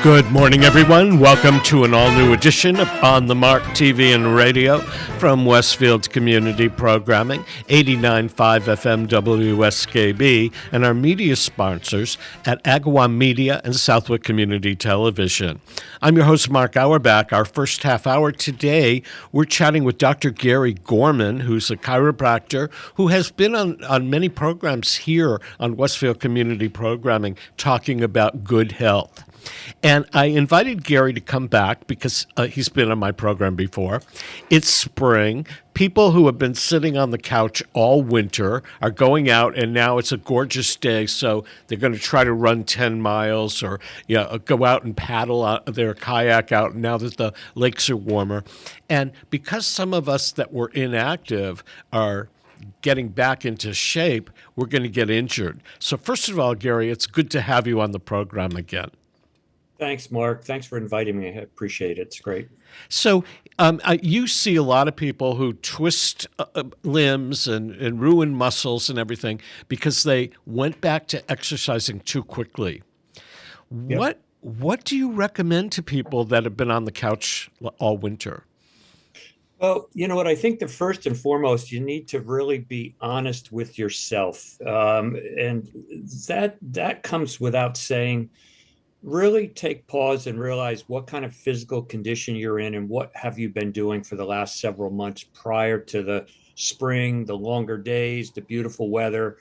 Good morning, everyone. Welcome to an all-new edition of On the Mark TV and Radio from Westfield's Community Programming, 89.5 FM WSKB, and our media sponsors at Agawam Media and Southwick Community Television. I'm your host, Mark Auerbach. Our first half hour today, we're chatting with Dr. Gary Gorman, who's a chiropractor who has been on many programs here on Westfield Community Programming talking about good health. And I invited Gary to come back because he's been on my program before. It's spring. People who have been sitting on the couch all winter are going out, and now it's a gorgeous day, so they're going to try to run 10 miles or go out and paddle their kayak out now that the lakes are warmer. And because some of us that were inactive are getting back into shape, we're going to get injured. So first of all, Gary, it's good to have you on the program again. Thanks, Mark. Thanks for inviting me. I appreciate it. It's great. So you see a lot of people who twist limbs and ruin muscles and everything because they went back to exercising too quickly. Yep. What do you recommend to people that have been on the couch all winter? Well, you know what? I think the first and foremost, you need to really be honest with yourself. And that comes without saying. Really take pause and realize what kind of physical condition you're in and what have you been doing for the last several months prior to the spring, the longer days, the beautiful weather,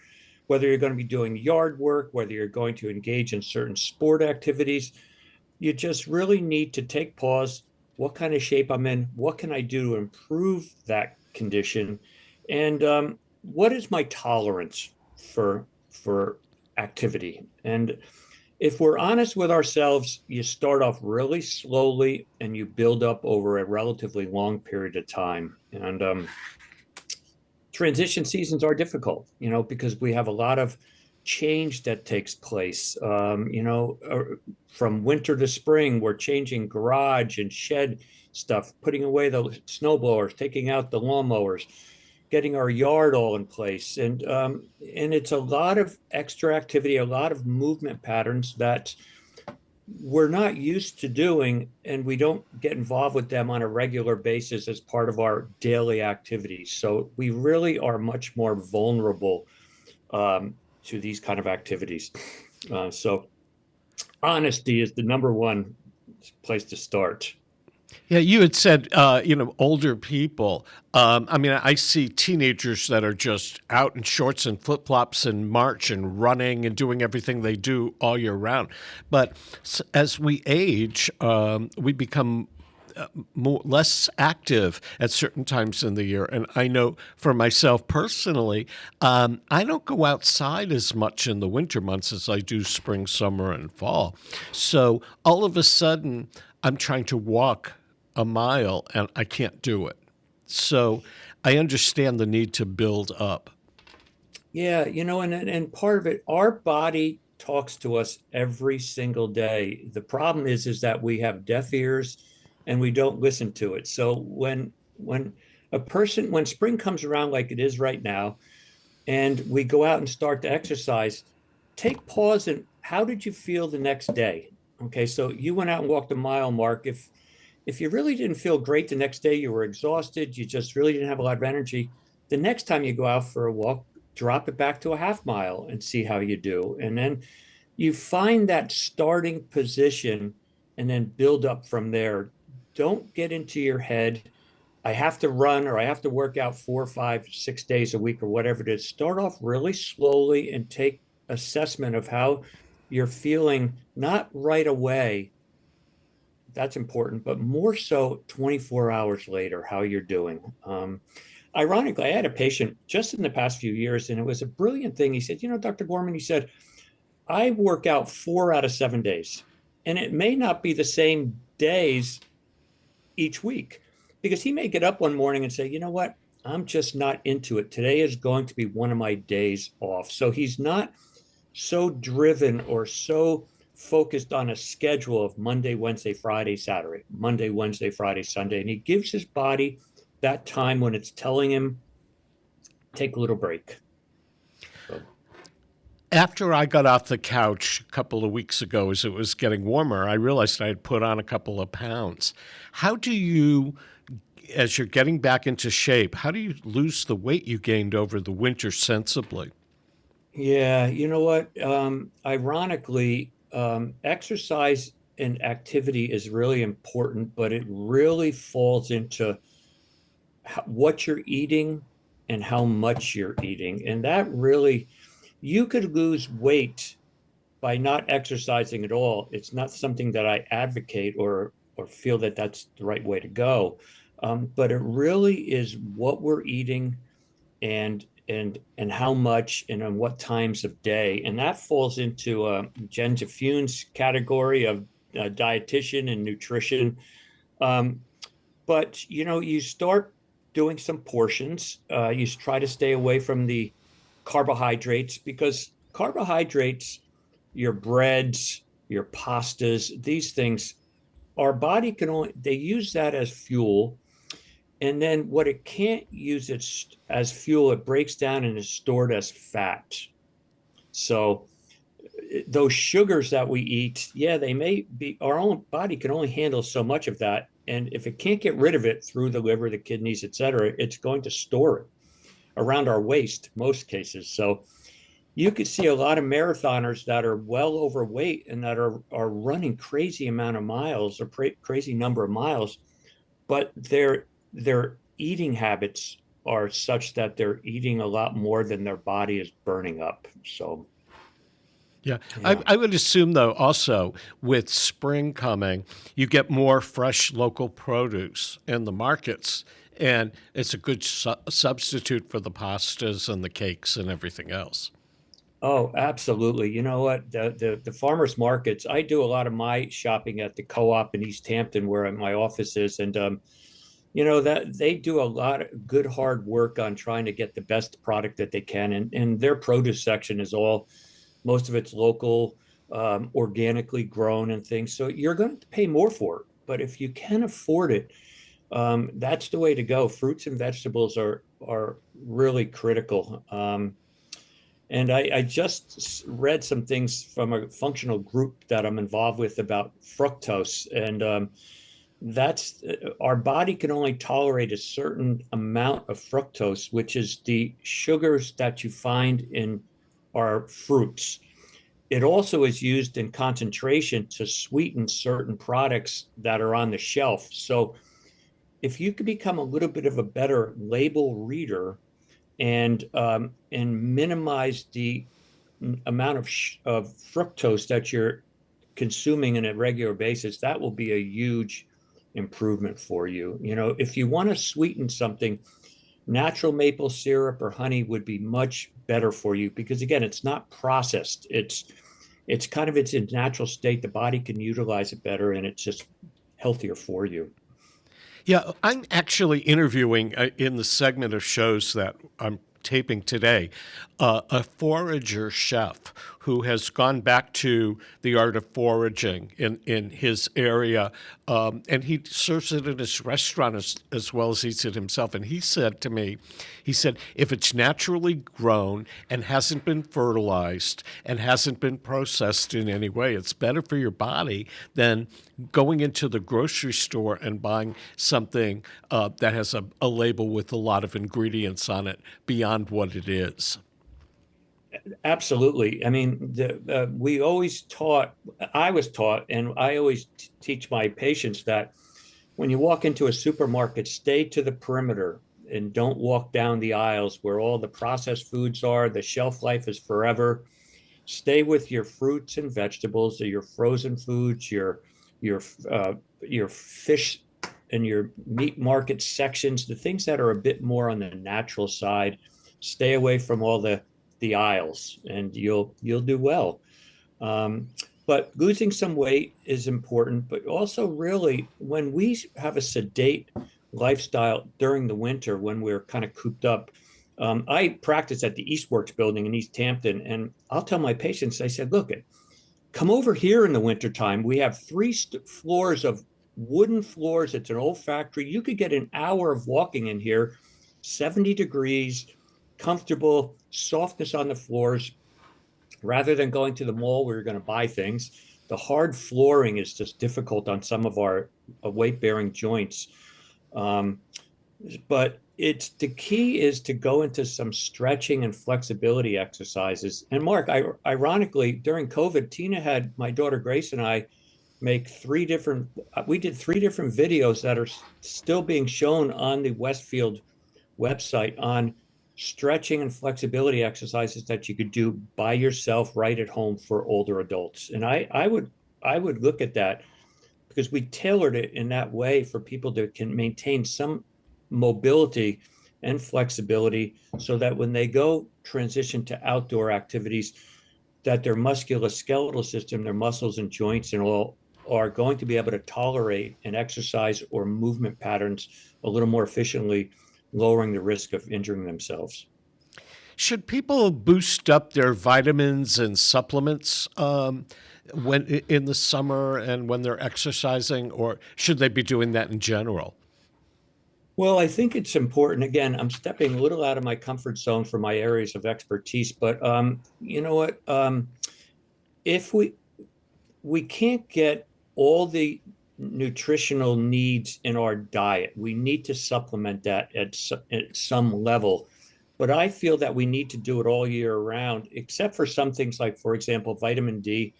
whether you're going to be doing yard work, whether you're going to engage in certain sport activities. You just really need to take pause. What kind of shape I'm in? What can I do to improve that condition? And what is my tolerance for activity? And if we're honest with ourselves, you start off really slowly and you build up over a relatively long period of time. And transition seasons are difficult, because we have a lot of change that takes place. From winter to spring, we're changing garage and shed stuff, putting away the snowblowers, taking out the lawnmowers, getting our yard all in place. And it's a lot of extra activity, a lot of movement patterns that we're not used to doing, and we don't get involved with them on a regular basis as part of our daily activities. So we really are much more vulnerable to these kind of activities. So honesty is the number one place to start. Yeah, you had said, older people. I see teenagers that are just out in shorts and flip-flops and march and running and doing everything they do all year round. But as we age, we become less active at certain times in the year. And I know for myself personally, I don't go outside as much in the winter months as I do spring, summer, and fall. So all of a sudden, I'm trying to walk a mile and I can't do it. So I understand the need to build up. Yeah, and part of it, our body talks to us every single day. The problem is that we have deaf ears and we don't listen to it. So when spring comes around like it is right now, and we go out and start to exercise, take pause and how did you feel the next day? Okay, so you went out and walked a mile, Mark. If you really didn't feel great the next day, you were exhausted, you just really didn't have a lot of energy, the next time you go out for a walk, drop it back to a half mile and see how you do. And then you find that starting position and then build up from there. Don't get into your head, I have to run or I have to work out 4, 5, 6 days a week or whatever it is. Start off really slowly and take assessment of how you're feeling, not right away. That's important, but more so 24 hours later, how you're doing. Ironically, I had a patient just in the past few years, and it was a brilliant thing. He said, Dr. Gorman, he said, I work out 4 out of 7 days, and it may not be the same days each week, because he may get up one morning and say, you know what, I'm just not into it. Today is going to be one of my days off. So he's not so driven or so focused on a schedule of Monday, Wednesday, Friday, Saturday, Monday, Wednesday, Friday, Sunday. And he gives his body that time when it's telling him, take a little break. So. After I got off the couch a couple of weeks ago, as it was getting warmer, I realized I had put on a couple of pounds. How do you, as you're getting back into shape, how do you lose the weight you gained over the winter sensibly? Yeah, you know what? Ironically, exercise and activity is really important, but it really falls into what you're eating and how much you're eating. And that really, you could lose weight by not exercising at all. It's not something that I advocate or feel that that's the right way to go. But it really is what we're eating and how much and on what times of day, and that falls into Jen Fune's category of dietitian and nutrition. Um, but you start doing some portions. You try to stay away from the carbohydrates because carbohydrates, your breads, your pastas, these things, our body can only they use that as fuel, and then what it can't use it as fuel, it breaks down and is stored as fat. So those sugars that we eat, yeah, they may be, our own body can only handle so much of that. And if it can't get rid of it through the liver, the kidneys, et cetera, it's going to store it around our waist, most cases. So you could see a lot of marathoners that are well overweight and that are running crazy amount of miles or crazy number of miles, but their eating habits are such that they're eating a lot more than their body is burning up. So Yeah. yeah. I would assume, though, also with spring coming, you get more fresh local produce in the markets, and it's a good substitute for the pastas and the cakes and everything else. Oh, absolutely. You know what? The farmers markets, I do a lot of my shopping at the co-op in East Hampton where my office is. And that they do a lot of good hard work on trying to get the best product that they can. And their produce section is all, most of it's local, organically grown and things. So you're going to pay more for it. But if you can afford it, that's the way to go. Fruits and vegetables are really critical. And I just read some things from a functional group that I'm involved with about fructose. And that's our body can only tolerate a certain amount of fructose, which is the sugars that you find in our fruits. It also is used in concentration to sweeten certain products that are on the shelf. So if you could become a little bit of a better label reader and minimize the amount of fructose that you're consuming on a regular basis, that will be a huge improvement for you. If you want to sweeten something, natural maple syrup or honey would be much better for you because again, it's not processed. It's kind of its natural state. The body can utilize it better, and it's just healthier for you. Yeah, I'm actually interviewing in the segment of shows that I'm taping today a forager chef who has gone back to the art of foraging in his area, and he serves it in his restaurant as well as eats it himself. And he said to me, he said, if it's naturally grown and hasn't been fertilized and hasn't been processed in any way, it's better for your body than going into the grocery store and buying something that has a label with a lot of ingredients on it beyond what it is. Absolutely. I mean, we always taught, I was taught, and I always teach my patients that when you walk into a supermarket, stay to the perimeter and don't walk down the aisles where all the processed foods are. The shelf life is forever. Stay with your fruits and vegetables, or your frozen foods, your your fish and your meat market sections, the things that are a bit more on the natural side. Stay away from all the aisles, and you'll do well. Um, but losing some weight is important, but also really when we have a sedate lifestyle during the winter, when we're kind of cooped up. I practice at the Eastworks building in East Hampton, and I'll tell my patients, I said, look, come over here in the wintertime. We have three floors of wooden floors. It's an old factory. You could get an hour of walking in here, 70 degrees, comfortable, softness on the floors. rather than going to the mall where you're going to buy things, the hard flooring is just difficult on some of our weight bearing joints. Um, but it's the key is to go into some stretching and flexibility exercises. And Mark, ironically, during COVID, Tina had my daughter Grace and I make we did three different videos that are still being shown on the Westfield website on stretching and flexibility exercises that you could do by yourself right at home for older adults. And I would look at that because we tailored it in that way for people that can maintain some mobility and flexibility so that when they go transition to outdoor activities, that their musculoskeletal system, their muscles and joints and all are going to be able to tolerate an exercise or movement patterns a little more efficiently, lowering the risk of injuring themselves. Should people boost up their vitamins and supplements when in the summer and when they're exercising, or should they be doing that in general? Well, I think it's important. Again, I'm stepping a little out of my comfort zone for my areas of expertise, but you know what? If we can't get all the nutritional needs in our diet, we need to supplement that at some level. But I feel that we need to do it all year round, except for some things like, for example, vitamin D.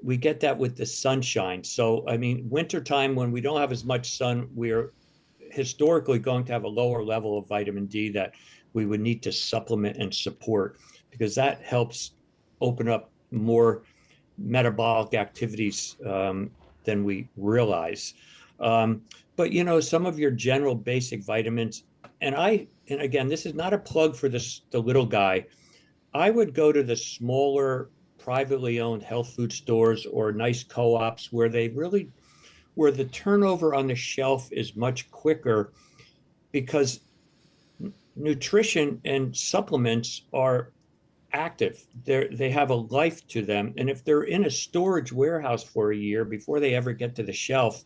We get that with the sunshine. So, I mean, wintertime when we don't have as much sun, we're historically going to have a lower level of vitamin D that we would need to supplement and support because that helps open up more metabolic activities than we realize. But you know, some of your general basic vitamins, and again, this is not a plug for the little guy. I would go to the smaller privately owned health food stores or nice co-ops where the turnover on the shelf is much quicker because nutrition and supplements are active. They have a life to them. And if they're in a storage warehouse for a year before they ever get to the shelf,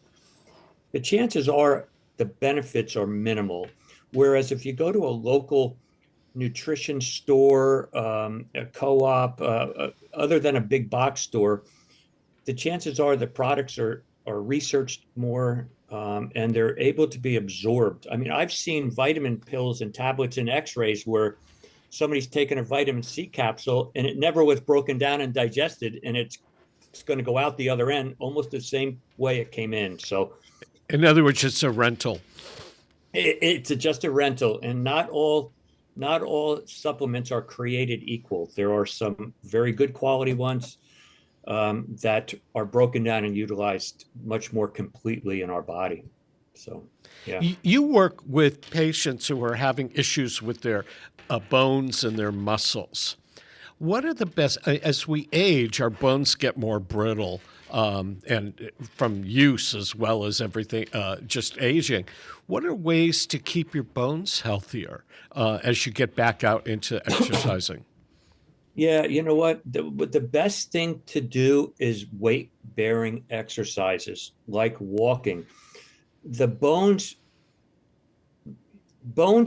the chances are the benefits are minimal. Whereas if you go to a local nutrition store, a co-op, other than a big box store, the chances are the products are researched more and they're able to be absorbed. I mean, I've seen vitamin pills and tablets and X-rays where somebody's taken a vitamin C capsule and it never was broken down and digested, and it's going to go out the other end almost the same way it came in. So In other words, it's a rental. it's just a rental, and not all supplements are created equal. There are some very good quality ones that are broken down and utilized much more completely in our body. So, yeah. You work with patients who are having issues with their bones and their muscles. What are the best, as we age, our bones get more brittle and from use as well as everything, just aging. What are ways to keep your bones healthier as you get back out into exercising? Yeah, you know what? The best thing to do is weight bearing exercises like walking. The bones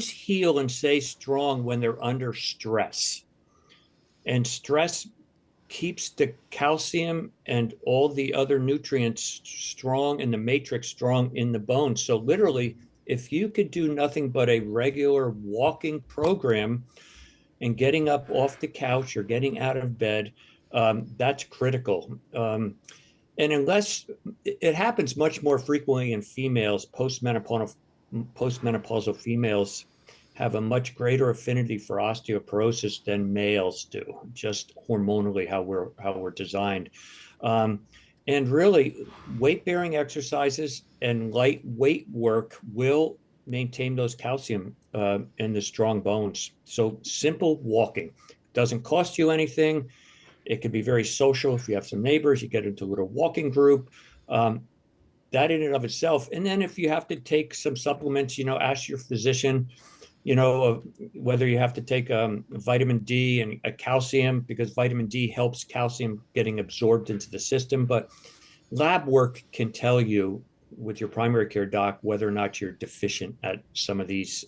heal and stay strong when they're under stress. And stress keeps the calcium and all the other nutrients strong and the matrix strong in the bones. So literally, if you could do nothing but a regular walking program and getting up off the couch or getting out of bed, that's critical. And unless it happens much more frequently in females, postmenopausal females have a much greater affinity for osteoporosis than males do, just hormonally how we're designed. Um, and really, weight bearing exercises and light weight work will maintain those calcium and the strong bones. So simple walking doesn't cost you anything. It can be very social. If you have some neighbors, you get into a little walking group. Um, that in and of itself. And then if you have to take some supplements, ask your physician, whether you have to take vitamin D and a calcium, because vitamin D helps calcium getting absorbed into the system. But lab work can tell you with your primary care doc whether or not you're deficient at some of these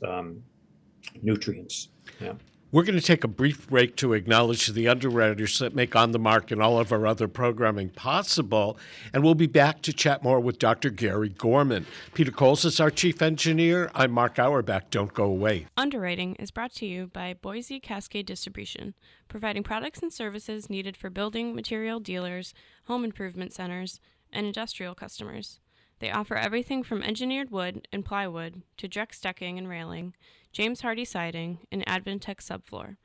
nutrients. Yeah. We're going to take a brief break to acknowledge the underwriters that make On the Mark and all of our other programming possible, and we'll be back to chat more with Dr. Gary Gorman. Peter Coles is our chief engineer. I'm Mark Auerbach. Don't go away. Underwriting is brought to you by Boise Cascade Distribution, providing products and services needed for building material dealers, home improvement centers, and industrial customers. They offer everything from engineered wood and plywood to Drex decking and railing, James Hardie siding, and Advantech subfloor.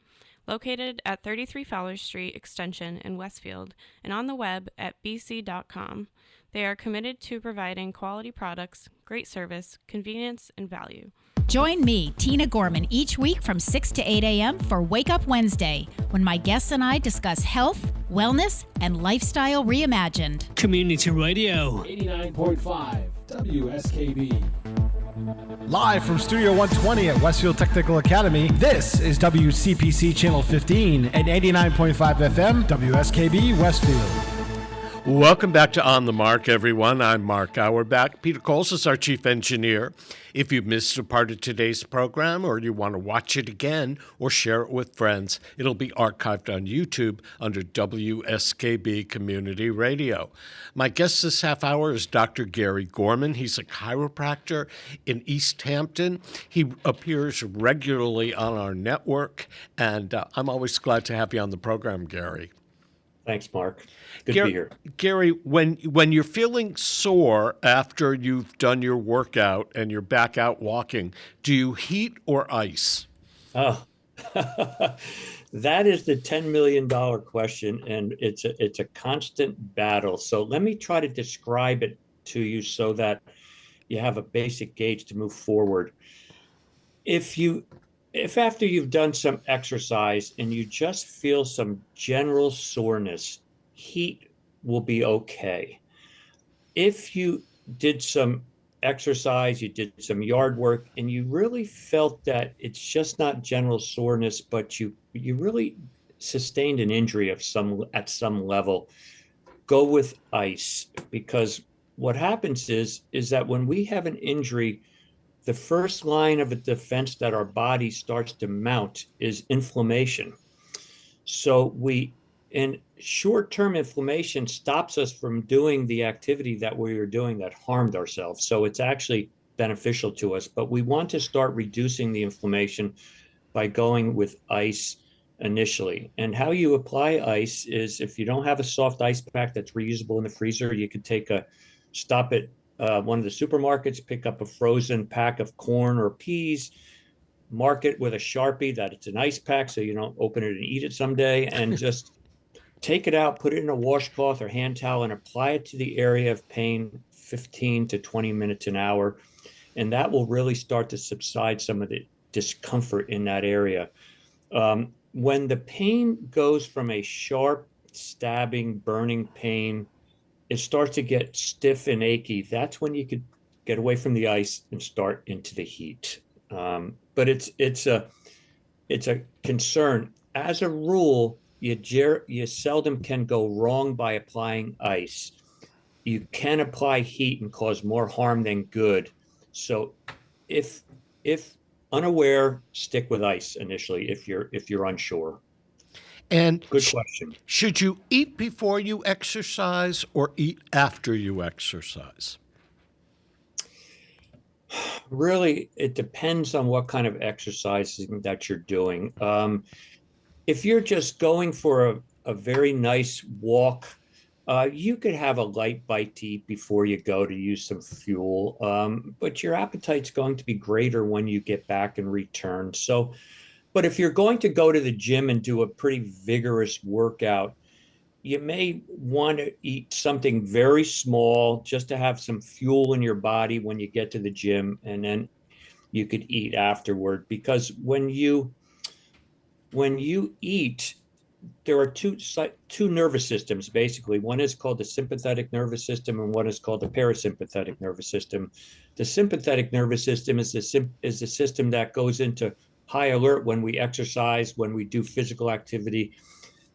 Located at 33 Fowler Street Extension in Westfield and on the web at bc.com, they are committed to providing quality products, great service, convenience, and value. Join me, Tina Gorman, each week from 6 to 8 a.m. for Wake Up Wednesday, when my guests and I discuss health, wellness, and lifestyle reimagined. Community Radio. 89.5 WSKB. Live from Studio 120 at Westfield Technical Academy, this is WCPC Channel 15 and 89.5 FM WSKB Westfield. Welcome back to On the Mark, everyone. I'm Mark Auerbach. Peter Coles is our chief engineer. If you've missed a part of today's program or you want to watch it again or share it with friends, it'll be archived on YouTube under WSKB Community Radio. My guest this half hour is Dr. Gary Gorman. He's a chiropractor in East Hampton. He appears regularly on our network, and I'm always glad to have you on the program, Gary. Thanks, Mark. Good to be here. Gary, when you're feeling sore after you've done your workout and you're back out walking, do you heat or ice? Oh, that is the $10 million question, and it's a constant battle. So let me try to describe it to you so that you have a basic gauge to move forward. If after you've done some exercise and you just feel some general soreness, heat will be okay. If you did some exercise, you did some yard work, and you really felt that it's just not general soreness, but you really sustained an injury at some level, go with ice. Because what happens is that when we have an injury, the first line of a defense that our body starts to mount is inflammation. So short-term inflammation stops us from doing the activity that we were doing that harmed ourselves. So it's actually beneficial to us, but we want to start reducing the inflammation by going with ice initially. And how you apply ice is, if you don't have a soft ice pack that's reusable in the freezer, you could stop at one of the supermarkets, pick up a frozen pack of corn or peas, mark it with a Sharpie that it's an ice pack so you don't open it and eat it someday, and just take it out, put it in a washcloth or hand towel and apply it to the area of pain 15 to 20 minutes an hour. And that will really start to subside some of the discomfort in that area. When the pain goes from a sharp, stabbing, burning pain, it starts to get stiff and achy. That's when you could get away from the ice and start into the heat. But it's a concern. As a rule, you seldom can go wrong by applying ice. You can apply heat and cause more harm than good. So if unaware, stick with ice initially if you're unsure. And good question. Should you eat before you exercise or eat after you exercise? Really, it depends on what kind of exercising that you're doing. If you're just going for a very nice walk, you could have a light bite to eat before you go to use some fuel, but your appetite's going to be greater when you get back and return. But if you're going to go to the gym and do a pretty vigorous workout, you may want to eat something very small just to have some fuel in your body when you get to the gym, and then you could eat afterward. Because when you eat, there are two nervous systems, basically. One is called the sympathetic nervous system, and one is called the parasympathetic nervous system. The sympathetic nervous system is the system that goes into high alert when we exercise, when we do physical activity.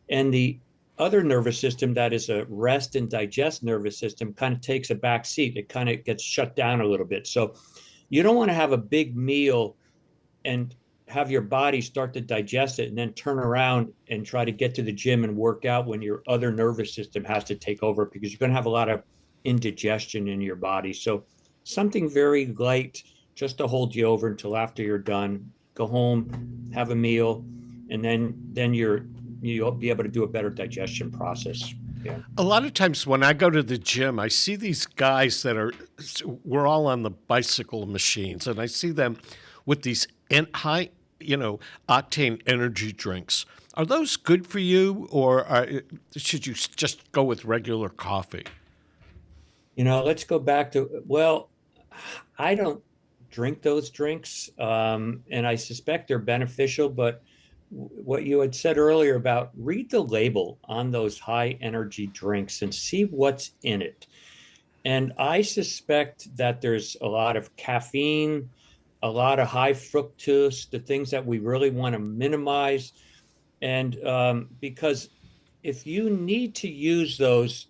And the other nervous system, that is a rest and digest nervous system, kind of takes a back seat. It kind of gets shut down a little bit. So you don't want to have a big meal and have your body start to digest it and then turn around and try to get to the gym and work out when your other nervous system has to take over, because you're going to have a lot of indigestion in your body. So something very light just to hold you over until after you're done. Go home, have a meal, and then you'll be able to do a better digestion process. Yeah. A lot of times when I go to the gym, I see these guys we're all on the bicycle machines, and I see them with these high, octane energy drinks. Are those good for you, or should you just go with regular coffee? Let's go back to, well, I don't drink those drinks, and I suspect they're beneficial, but what you had said earlier about read the label on those high energy drinks and see what's in it. And I suspect that there's a lot of caffeine, a lot of high fructose, the things that we really want to minimize. And because if you need to use those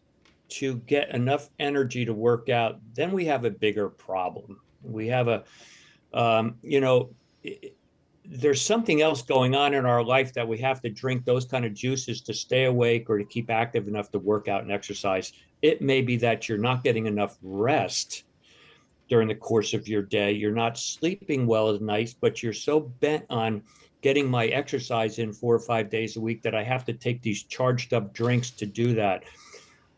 to get enough energy to work out, then we have a bigger problem. We have there's something else going on in our life that we have to drink those kind of juices to stay awake or to keep active enough to work out and exercise. It may be that you're not getting enough rest during the course of your day. You're not sleeping well at night, but you're so bent on getting my exercise in 4 or 5 days a week that I have to take these charged up drinks to do that.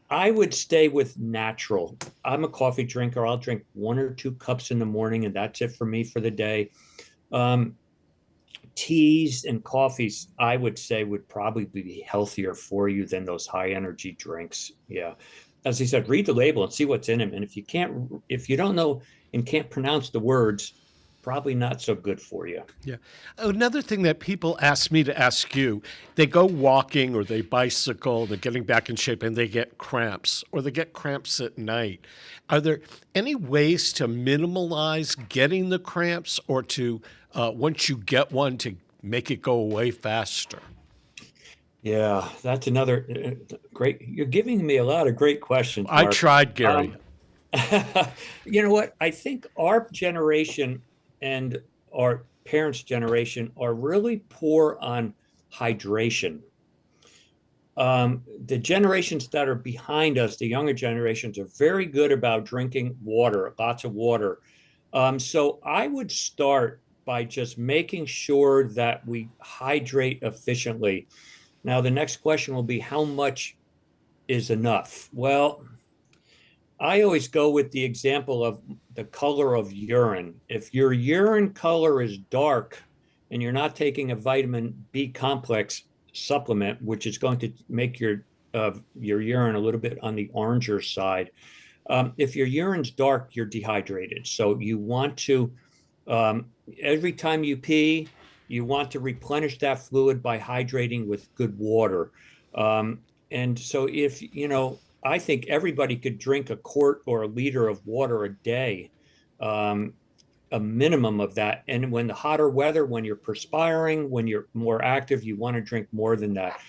I would stay with natural. I'm a coffee drinker. I'll drink 1 or 2 cups in the morning, and that's it for me for the day. Teas and coffees, I would say, would probably be healthier for you than those high energy drinks. Yeah. As I said, read the label and see what's in them. And if you don't know and can't pronounce the words, probably not so good for you. Yeah. Another thing that people ask me to ask you, they go walking or they bicycle, they're getting back in shape and they get cramps, or they get cramps at night. Are there any ways to minimize getting the cramps, or to, once you get one, to make it go away faster? Yeah, that's another great, you're giving me a lot of great questions, Mark. I tried, Gary. You know what? I think our generation and our parents' generation are really poor on hydration. The generations that are behind us, the younger generations, are very good about drinking water, lots of water. So I would start by just making sure that we hydrate efficiently. Now, the next question will be, how much is enough? Well, I always go with the example of the color of urine. If your urine color is dark and you're not taking a vitamin B complex supplement, which is going to make your urine a little bit on the oranger side, if your urine's dark, you're dehydrated. So you want to, every time you pee, you want to replenish that fluid by hydrating with good water. And so if, I think everybody could drink a quart or a liter of water a day, a minimum of that. And when the hotter weather, when you're perspiring, when you're more active, you want to drink more than that.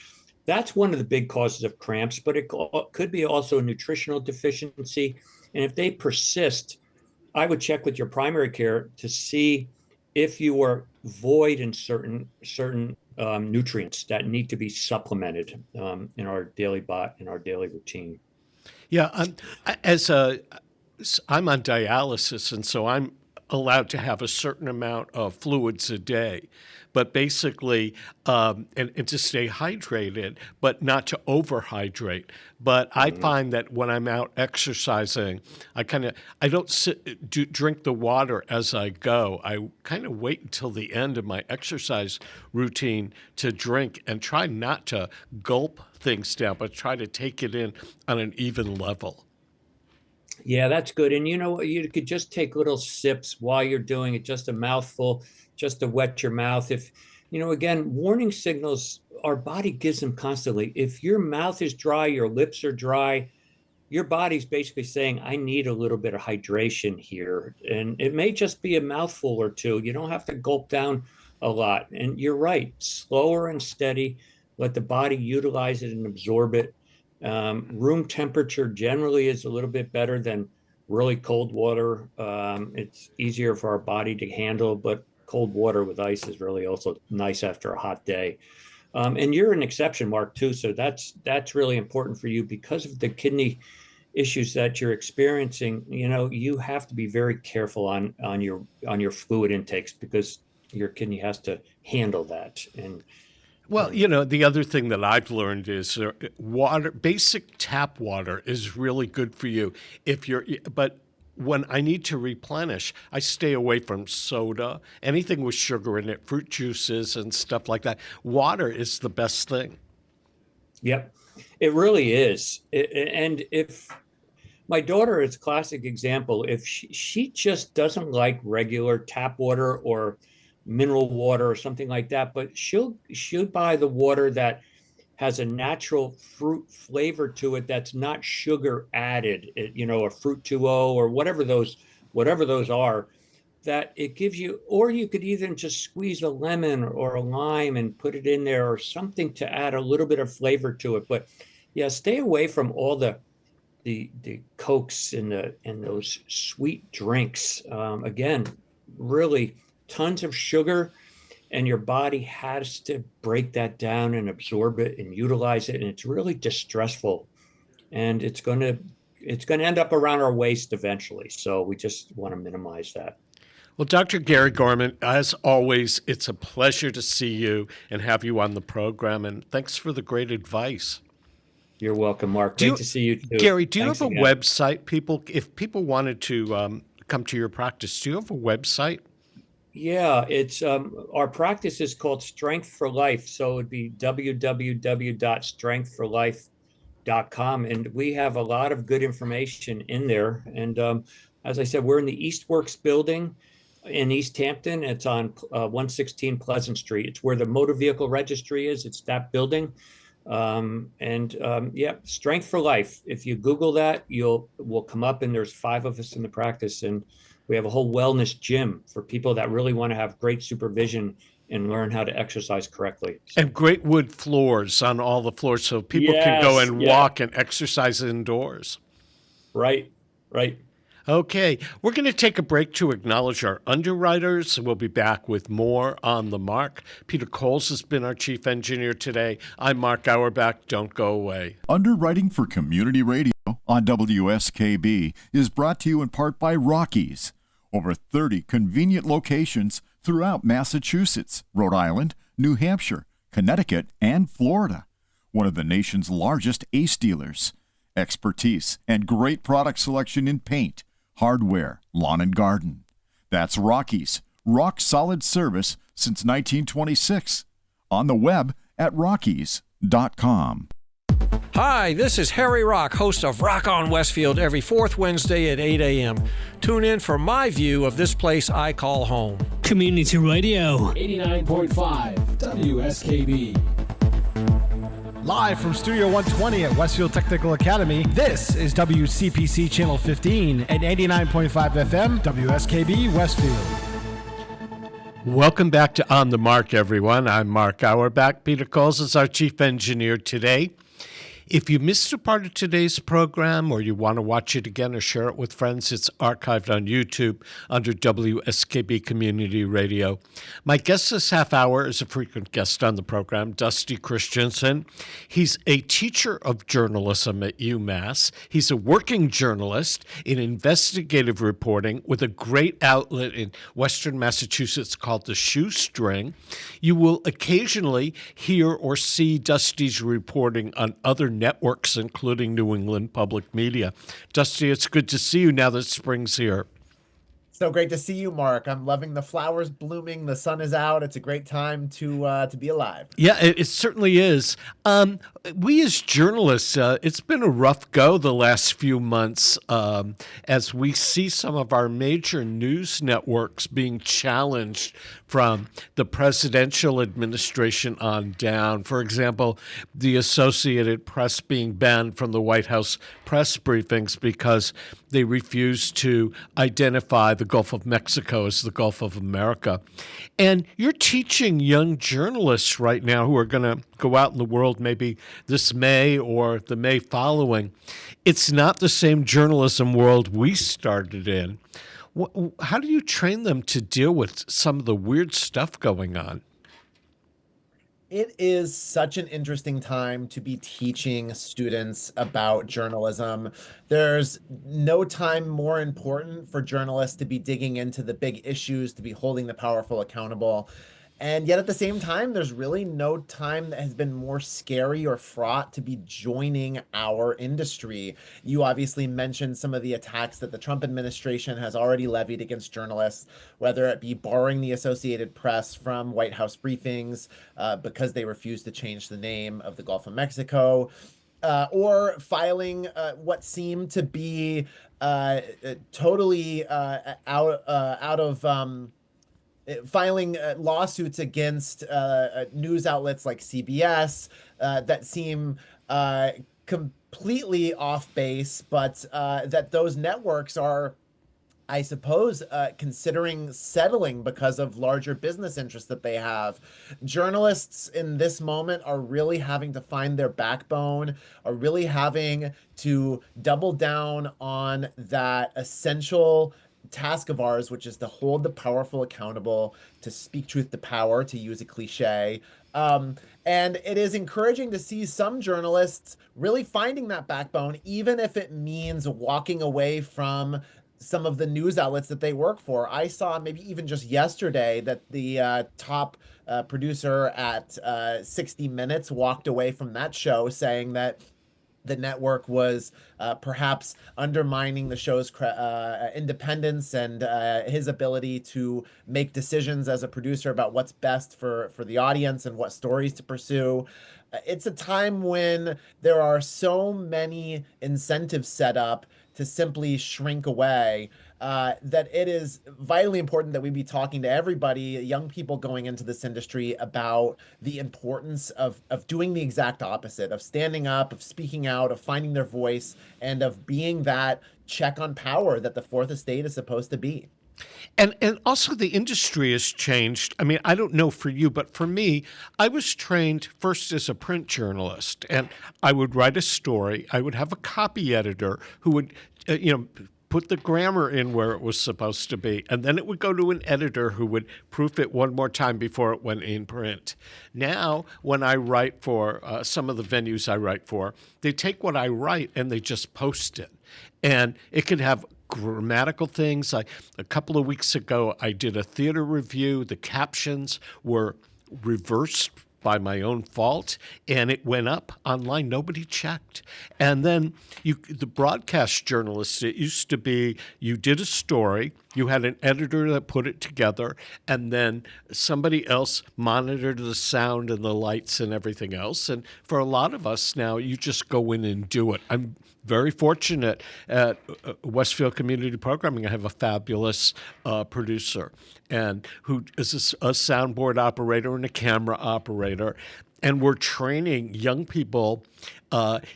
That's one of the big causes of cramps, but it could be also a nutritional deficiency. And if they persist, I would check with your primary care to see if you are void in certain nutrients that need to be supplemented in our daily routine. Yeah, I'm on dialysis, and so I'm allowed to have a certain amount of fluids a day, but basically, and to stay hydrated, but not to overhydrate. But I find that when I'm out exercising, I don't drink the water as I go. I kind of wait until the end of my exercise routine to drink, and try not to gulp things down, but try to take it in on an even level. Yeah, that's good. And you could just take little sips while you're doing it, just a mouthful, just to wet your mouth. If, again, warning signals, our body gives them constantly. If your mouth is dry, your lips are dry, your body's basically saying, I need a little bit of hydration here. And it may just be a mouthful or two. You don't have to gulp down a lot. And you're right, slower and steady, let the body utilize it and absorb it. Room temperature generally is a little bit better than really cold water. It's easier for our body to handle, but cold water with ice is really also nice after a hot day. And you're an exception, Mark, too. So that's really important for you because of the kidney issues that you're experiencing. You have to be very careful on your fluid intakes because your kidney has to handle that. And well, the other thing that I've learned is water, basic tap water is really good for you but when I need to replenish, I stay away from soda, anything with sugar in it, fruit juices and stuff like that. Water is the best thing. Yep, it really is. And if my daughter is a classic example, if she just doesn't like regular tap water or mineral water or something like that, but she'll buy the water that has a natural fruit flavor to it that's not sugar added, a fruit 2.0 or whatever those are, that it gives you, or you could even just squeeze a lemon or a lime and put it in there or something to add a little bit of flavor to it. But yeah, stay away from all the Cokes and those sweet drinks. Again, really tons of sugar, and your body has to break that down and absorb it and utilize it. And it's really distressful, and it's going to end up around our waist eventually. So we just want to minimize that. Well, Dr. Gary Gorman, as always, it's a pleasure to see you and have you on the program. And thanks for the great advice. You're welcome, Mark. Great to see you too. Gary, do you Thanks have a again. website? If people wanted to come to your practice, do you have a website? Yeah, it's our practice is called Strength for Life. So it'd be www.strengthforlife.com. And we have a lot of good information in there. And as I said, we're in the Eastworks building in East Hampton. It's on 116 Pleasant Street. It's where the motor vehicle registry is. It's that building. Yeah, Strength for Life. If you Google that, we'll come up, and there's 5 of us in the practice, and we have a whole wellness gym for people that really want to have great supervision and learn how to exercise correctly. And great wood floors on all the floors so people can go and walk and exercise indoors. Right. Okay, we're going to take a break to acknowledge our underwriters. We'll be back with more on the Mark. Peter Coles has been our chief engineer today. I'm Mark Auerbach. Don't go away. Underwriting for Community Radio on WSKB is brought to you in part by Rockies. Over 30 convenient locations throughout Massachusetts, Rhode Island, New Hampshire, Connecticut, and Florida. One of the nation's largest ACE dealers. Expertise and great product selection in paint, hardware, lawn and garden. That's Rockies. Rock solid service since 1926. On the web at rockies.com. Hi, this is Harry Rock, host of Rock on Westfield every 4th Wednesday at 8 a.m. Tune in for my view of this place I call home. Community Radio 89.5 WSKB. Live from Studio 120 at Westfield Technical Academy, this is WCPC Channel 15 and 89.5 FM, WSKB Westfield. Welcome back to On the Mark, everyone. I'm Mark Auerbach. Peter Coles is our chief engineer today. If you missed a part of today's program or you want to watch it again or share it with friends, it's archived on YouTube under WSKB Community Radio. My guest this half hour is a frequent guest on the program, Dusty Christensen. He's a teacher of journalism at UMass. He's a working journalist in investigative reporting with a great outlet in Western Massachusetts called The Shoestring. You will occasionally hear or see Dusty's reporting on other networks, including New England Public Media. Dusty, it's good to see you now that spring's here. So great to see you, Mark. I'm loving the flowers blooming. The sun is out. It's a great time to be alive. Yeah, it certainly is. We as journalists, it's been a rough go the last few months as we see some of our major news networks being challenged from the presidential administration on down. For example, the Associated Press being banned from the White House press briefings because they refuse to identify the Gulf of Mexico as the Gulf of America. And you're teaching young journalists right now who are going to go out in the world maybe this May or the May following. It's not the same journalism world we started in. How do you train them to deal with some of the weird stuff going on? It is such an interesting time to be teaching students about journalism. There's no time more important for journalists to be digging into the big issues, to be holding the powerful accountable. And yet at the same time, there's really no time that has been more scary or fraught to be joining our industry. You obviously mentioned some of the attacks that the Trump administration has already levied against journalists, whether it be barring the Associated Press from White House briefings because they refused to change the name of the Gulf of Mexico, or filing what seemed to be totally out of filing lawsuits against news outlets like CBS that seem completely off base, but that those networks are, I suppose, considering settling because of larger business interests that they have. Journalists in this moment are really having to find their backbone, are really having to double down on that essential task of ours, which is to hold the powerful accountable, to speak truth to power, to use a cliche. And it is encouraging to see some journalists really finding that backbone, even if it means walking away from some of the news outlets that they work for. I saw maybe even just yesterday that the top producer at 60 Minutes walked away from that show saying that the network was perhaps undermining the show's independence and his ability to make decisions as a producer about what's best for the audience and what stories to pursue. It's a time when there are so many incentives set up to simply shrink away, that it is vitally important that we be talking to everybody, young people going into this industry, about the importance of doing the exact opposite, of standing up, of speaking out, of finding their voice, and of being that check on power that the Fourth Estate is supposed to be. And also the industry has changed. I mean, I don't know for you, but for me, I was trained first as a print journalist, and I would write a story. I would have a copy editor who would, put the grammar in where it was supposed to be, and then it would go to an editor who would proof it one more time before it went in print. Now, when I write for some of the venues I write for, they take what I write and they just post it. And it could have grammatical things. A couple of weeks ago, I did a theater review. The captions were reversed by my own fault, and it went up online. Nobody checked. And then the broadcast journalists, it used to be you did a story, you had an editor that put it together, and then somebody else monitored the sound and the lights and everything else. And for a lot of us now, you just go in and do it. I'm very fortunate at Westfield Community Programming. I have a fabulous producer and who is a soundboard operator and a camera operator. And we're training young people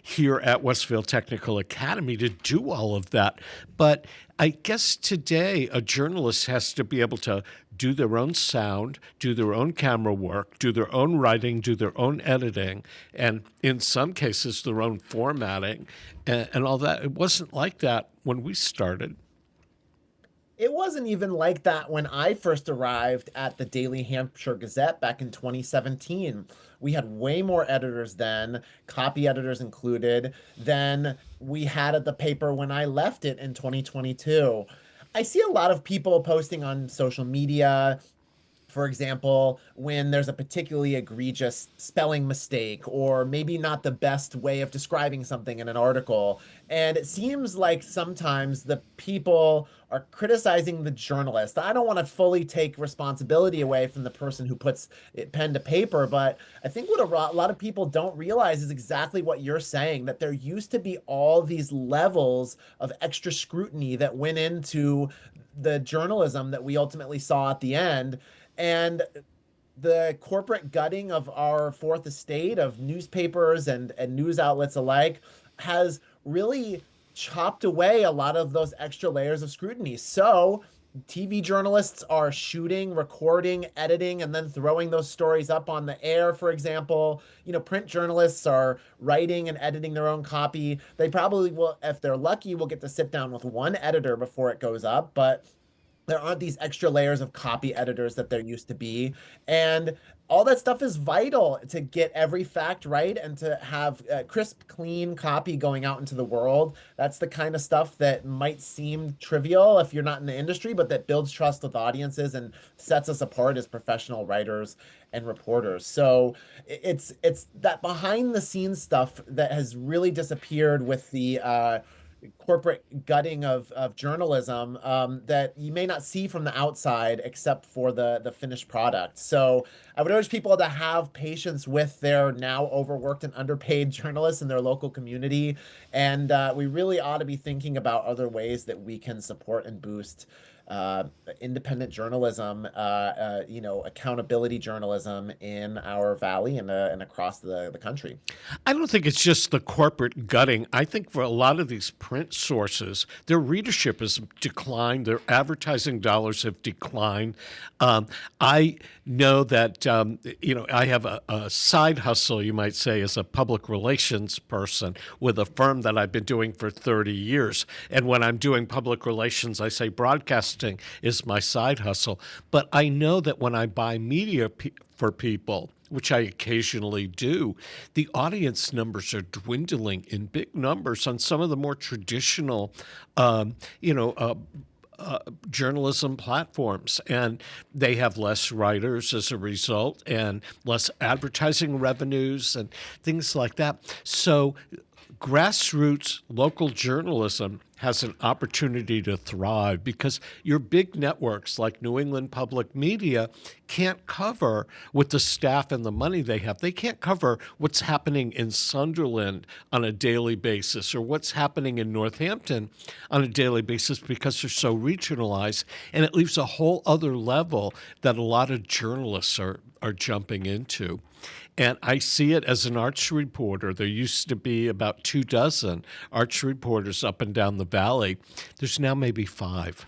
here at Westfield Technical Academy to do all of that. But I guess today a journalist has to be able to do their own sound, do their own camera work, do their own writing, do their own editing, and in some cases their own formatting and all that. It wasn't like that when we started. It wasn't even like that when I first arrived at the Daily Hampshire Gazette back in 2017. We had way more editors then, copy editors included, than we had at the paper when I left it in 2022. I see a lot of people posting on social media, for example, when there's a particularly egregious spelling mistake or maybe not the best way of describing something in an article. And it seems like sometimes the people are criticizing the journalist. I don't want to fully take responsibility away from the person who puts it pen to paper, but I think what a lot of people don't realize is exactly what you're saying, that there used to be all these levels of extra scrutiny that went into the journalism that we ultimately saw at the end. And the corporate gutting of our Fourth Estate, of newspapers and news outlets alike, has really chopped away a lot of those extra layers of scrutiny. So TV journalists are shooting, recording, editing, and then throwing those stories up on the air, for example. Print journalists are writing and editing their own copy. They probably will, if they're lucky, will get to sit down with one editor before it goes up, but There aren't these extra layers of copy editors that there used to be. And all that stuff is vital to get every fact right and to have crisp, clean copy going out into the world. That's the kind of stuff that might seem trivial if you're not in the industry, but that builds trust with audiences and sets us apart as professional writers and reporters. So it's that behind the scenes stuff that has really disappeared with the corporate gutting of journalism that you may not see from the outside except for the finished product. So I would urge people to have patience with their now overworked and underpaid journalists in their local community. And we really ought to be thinking about other ways that we can support and boost independent journalism, accountability journalism in our valley and across the country. I don't think it's just the corporate gutting. I think for a lot of these print sources, their readership has declined. Their advertising dollars have declined. I know that, I have a side hustle, you might say, as a public relations person with a firm that I've been doing for 30 years. And when I'm doing public relations, I say broadcasting is my side hustle. But I know that when I buy media for people, which I occasionally do, the audience numbers are dwindling in big numbers on some of the more traditional, journalism platforms, and they have less writers as a result and less advertising revenues and things like that. So grassroots local journalism has an opportunity to thrive because your big networks like New England Public Media can't cover, with the staff and the money they have, they can't cover what's happening in Sunderland on a daily basis or what's happening in Northampton on a daily basis because they're so regionalized. And it leaves a whole other level that a lot of journalists are jumping into. And I see it as an arts reporter. There used to be about 24 arts reporters up and down the valley. There's now maybe 5.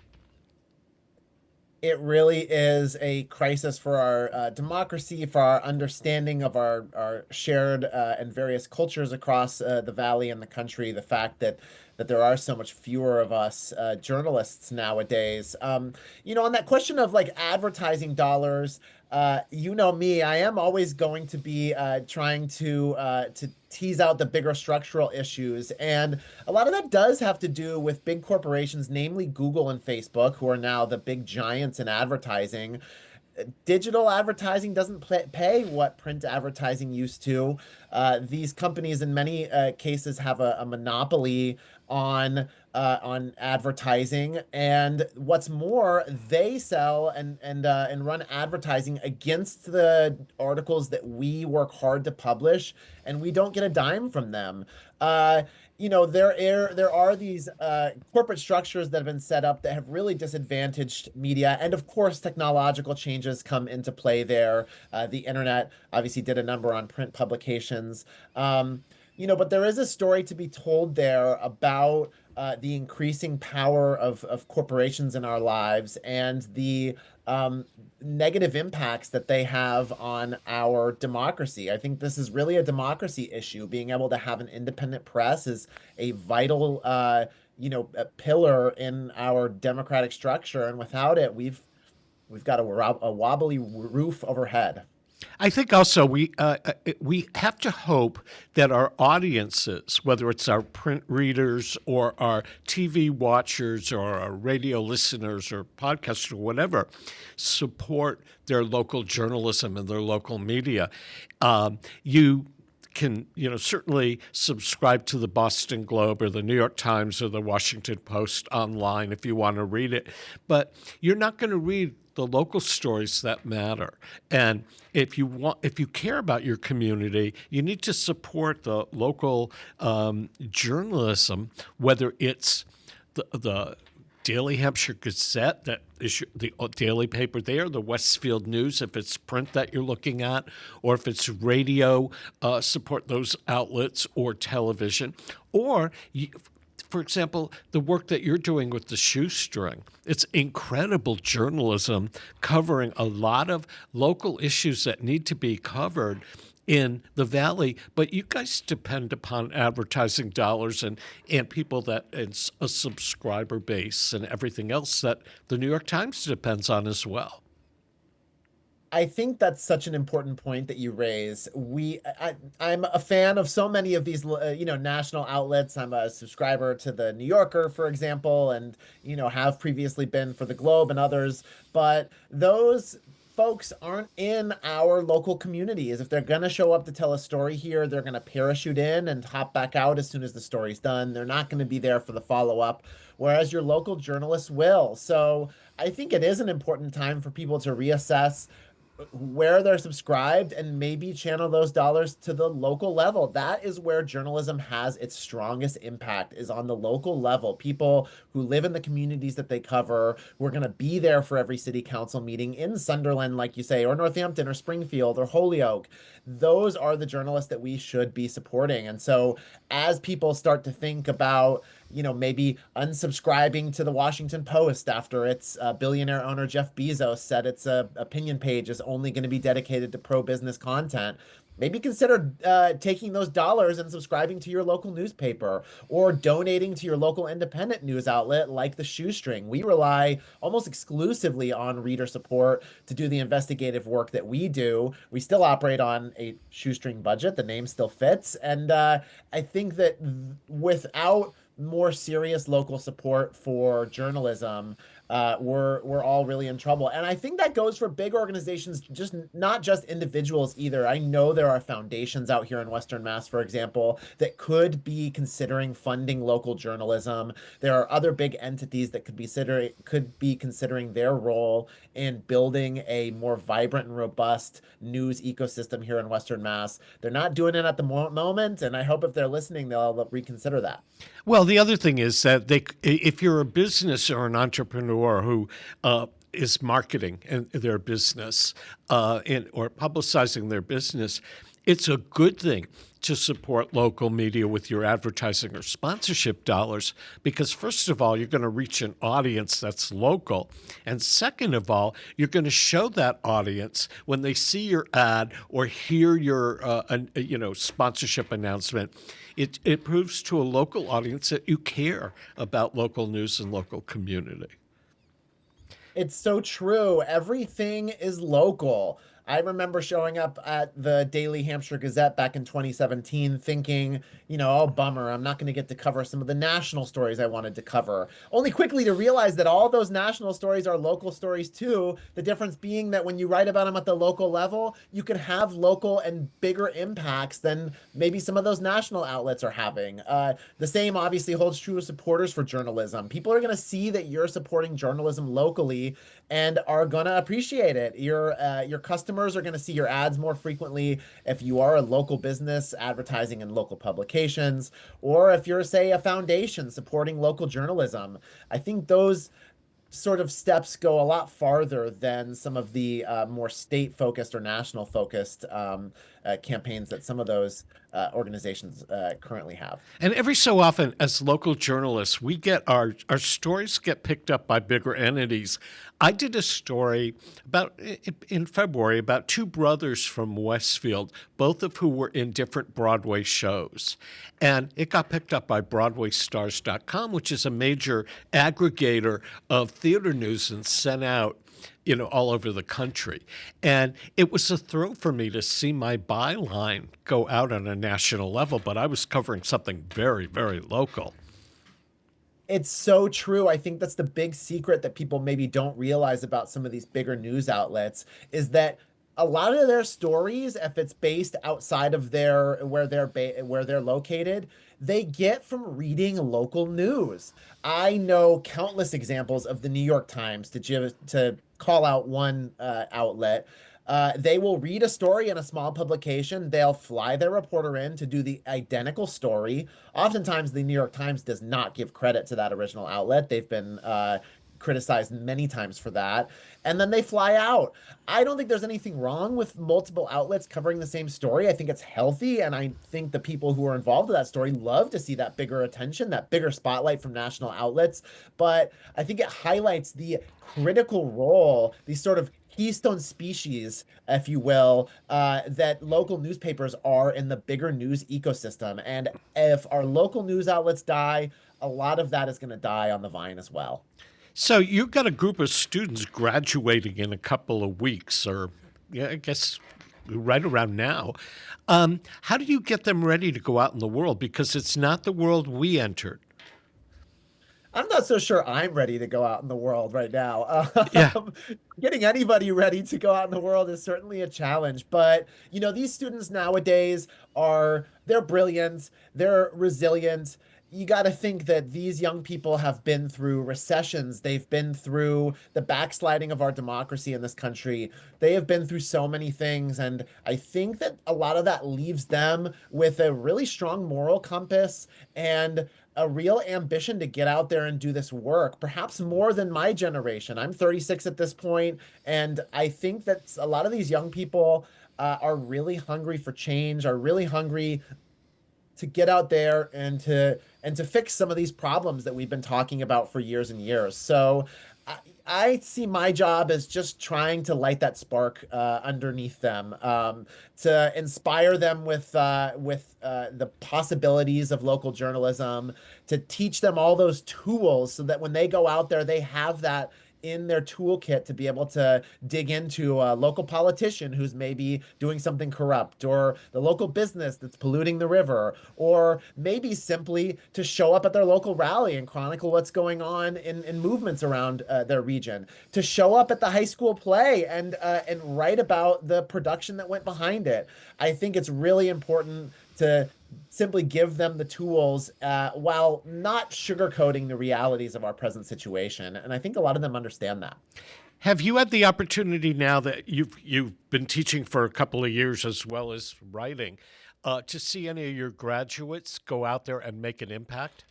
It really is a crisis for our democracy, for our understanding of our shared and various cultures across the valley and the country. The fact that there are so much fewer of us journalists nowadays. On that question of like advertising dollars, you know me, I am always going to be trying to tease out the bigger structural issues. And a lot of that does have to do with big corporations, namely Google and Facebook, who are now the big giants in advertising. Digital advertising doesn't pay what print advertising used to. These companies, in many cases, have a monopoly on advertising, and what's more, they sell and run advertising against the articles that we work hard to publish, and we don't get a dime from them. There are these corporate structures that have been set up that have really disadvantaged media, and of course, technological changes come into play there. The internet obviously did a number on print publications. But there is a story to be told there about the increasing power of corporations in our lives and the negative impacts that they have on our democracy. I think this is really a democracy issue. Being able to have an independent press is a vital, a pillar in our democratic structure. And without it, we've got a wobbly roof overhead. I think also we have to hope that our audiences, whether it's our print readers or our TV watchers or our radio listeners or podcasters or whatever, support their local journalism and their local media. You can, certainly subscribe to the Boston Globe or the New York Times or the Washington Post online if you want to read it, but you're not going to read the local stories that matter. And if you care about your community, you need to support the local journalism, whether it's the Daily Hampshire Gazette, that is the daily paper there, the Westfield News, if it's print that you're looking at, or if it's radio, support those outlets, or television, or for example, the work that you're doing with the Shoestring. It's incredible journalism covering a lot of local issues that need to be covered in the Valley, but you guys depend upon advertising dollars and people that it's a subscriber base and everything else that the New York Times depends on as well. I think that's such an important point that you raise. I'm a fan of so many of these, national outlets. I'm a subscriber to the New Yorker, for example, and, have previously been for the Globe and others. But those folks aren't in our local communities. If they're going to show up to tell a story here, they're going to parachute in and hop back out as soon as the story's done. They're not going to be there for the follow-up, whereas your local journalists will. So I think it is an important time for people to reassess where they're subscribed and maybe channel those dollars to the local level. That is where journalism has its strongest impact, is on the local level. People who live in the communities that they cover, who are going to be there for every city council meeting in Sunderland, like you say, or Northampton or Springfield or Holyoke. Those are the journalists that we should be supporting. And so as people start to think about, maybe unsubscribing to the Washington Post after its billionaire owner Jeff Bezos said its opinion page is only going to be dedicated to pro-business content, maybe consider taking those dollars and subscribing to your local newspaper or donating to your local independent news outlet like the Shoestring. We rely almost exclusively on reader support to do the investigative work that we do. We still operate on a shoestring budget. The name still fits. And I think that without more serious local support for journalism, we're all really in trouble. And I think that goes for big organizations, just not just individuals either. I know there are foundations out here in Western Mass, for example, that could be considering funding local journalism. There are other big entities that could be considering their role in building a more vibrant and robust news ecosystem here in Western Mass. They're not doing it at the moment, and I hope if they're listening, they'll reconsider that. Well, the other thing is that if you're a business or an entrepreneur who is marketing their business or publicizing their business, it's a good thing to support local media with your advertising or sponsorship dollars because, first of all, you're going to reach an audience that's local. And second of all, you're going to show that audience when they see your ad or hear your sponsorship announcement. It proves to a local audience that you care about local news and local community. It's so true. Everything is local. I remember showing up at the Daily Hampshire Gazette back in 2017 thinking, oh, bummer, I'm not going to get to cover some of the national stories I wanted to cover. Only quickly to realize that all those national stories are local stories too. The difference being that when you write about them at the local level, you can have local and bigger impacts than maybe some of those national outlets are having. The same obviously holds true of supporters for journalism. People are going to see that you're supporting journalism locally and are going to appreciate it. Your customers are going to see your ads more frequently if you are a local business advertising in local publications, or if you're, say, a foundation supporting local journalism. I think those sort of steps go a lot farther than some of the more state-focused or national-focused campaigns that some of those organizations currently have. And every so often, as local journalists, we get our stories get picked up by bigger entities. I did a story in February about two brothers from Westfield, both of who were in different Broadway shows. And it got picked up by BroadwayStars.com, which is a major aggregator of theater news and sent out all over the country. And it was a thrill for me to see my byline go out on a national level, but I was covering something very, very local. It's so true. I think that's the big secret that people maybe don't realize about some of these bigger news outlets is that a lot of their stories, if it's based outside of where they're located, they get from reading local news. I know countless examples of the New York Times, to call out one outlet. They will read a story in a small publication. They'll fly their reporter in to do the identical story. Oftentimes, the New York Times does not give credit to that original outlet. They've been criticized many times for that. And then they fly out. I don't think there's anything wrong with multiple outlets covering the same story. I think it's healthy. And I think the people who are involved in that story love to see that bigger attention, that bigger spotlight from national outlets. But I think it highlights the critical role, these sort of keystone species, if you will, that local newspapers are in the bigger news ecosystem. And if our local news outlets die, a lot of that is going to die on the vine as well. So you've got a group of students graduating in a couple of weeks, or I guess right around now. How do you get them ready to go out in the world? Because it's not the world we entered. I'm not so sure I'm ready to go out in the world right now. Yeah. Getting anybody ready to go out in the world is certainly a challenge. But, these students nowadays they're brilliant, they're resilient. You got to think that these young people have been through recessions. They've been through the backsliding of our democracy in this country. They have been through so many things. And I think that a lot of that leaves them with a really strong moral compass and a real ambition to get out there and do this work, perhaps more than my generation. I'm 36 at this point, and I think that a lot of these young people are really hungry for change, are really hungry to get out there and to fix some of these problems that we've been talking about for years and years. So I see my job as just trying to light that spark underneath them, to inspire them with the possibilities of local journalism, to teach them all those tools so that when they go out there, they have that in their toolkit to be able to dig into a local politician who's maybe doing something corrupt, or the local business that's polluting the river, or maybe simply to show up at their local rally and chronicle what's going on in movements around their region, to show up at the high school play and write about the production that went behind it. I think it's really important to simply give them the tools while not sugarcoating the realities of our present situation. And I think a lot of them understand that. Have you had the opportunity, now that you've been teaching for a couple of years as well as writing, to see any of your graduates go out there and make an impact?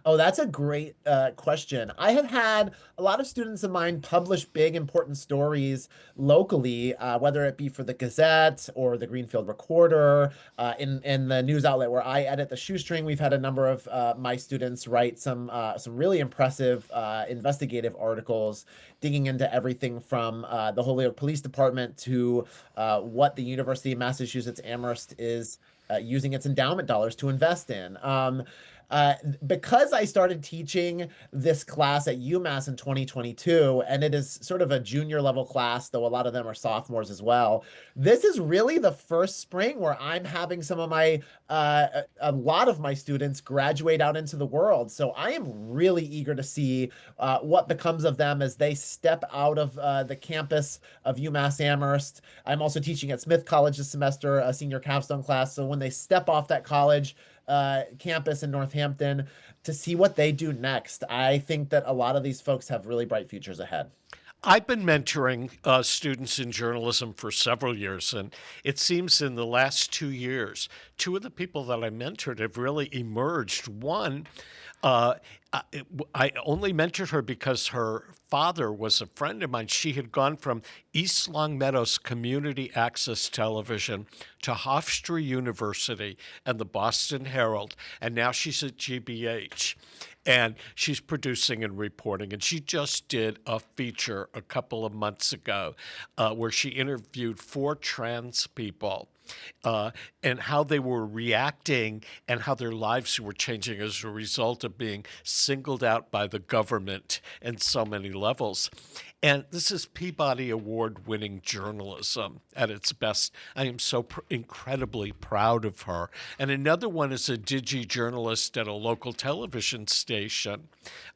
Oh, that's a great question. I have had a lot of students of mine publish big, important stories locally, whether it be for the Gazette or the Greenfield Recorder, in the news outlet where I edit, the Shoestring. We've had a number of my students write some really impressive investigative articles, digging into everything from the Holyoke Police Department to what the University of Massachusetts Amherst is using its endowment dollars to invest in. Because I started teaching this class at UMass in 2022, and it is sort of a junior level class, though a lot of them are sophomores as well. This is really the first spring where I'm having some of my, a lot of my students graduate out into the world. So I am really eager to see what becomes of them as they step out of the campus of UMass Amherst. I'm also teaching at Smith College this semester, a senior capstone class. So when they step off that college campus in Northampton, to see what they do next, I think that a lot of these folks have really bright futures ahead. I've been mentoring students in journalism for several years, and it seems in the last 2 years, two of the people that I mentored have really emerged. One, I only mentored her because her father was a friend of mine. She had gone from East Longmeadow's community access television to Hofstra University and the Boston Herald, and now she's at GBH. And she's producing and reporting. And she just did a feature a couple of months ago where she interviewed 4 trans people and how they were reacting and how their lives were changing as a result of being singled out by the government in so many levels. And this is Peabody Award-winning journalism at its best. I am so incredibly proud of her. And another one is a digi-journalist at a local television station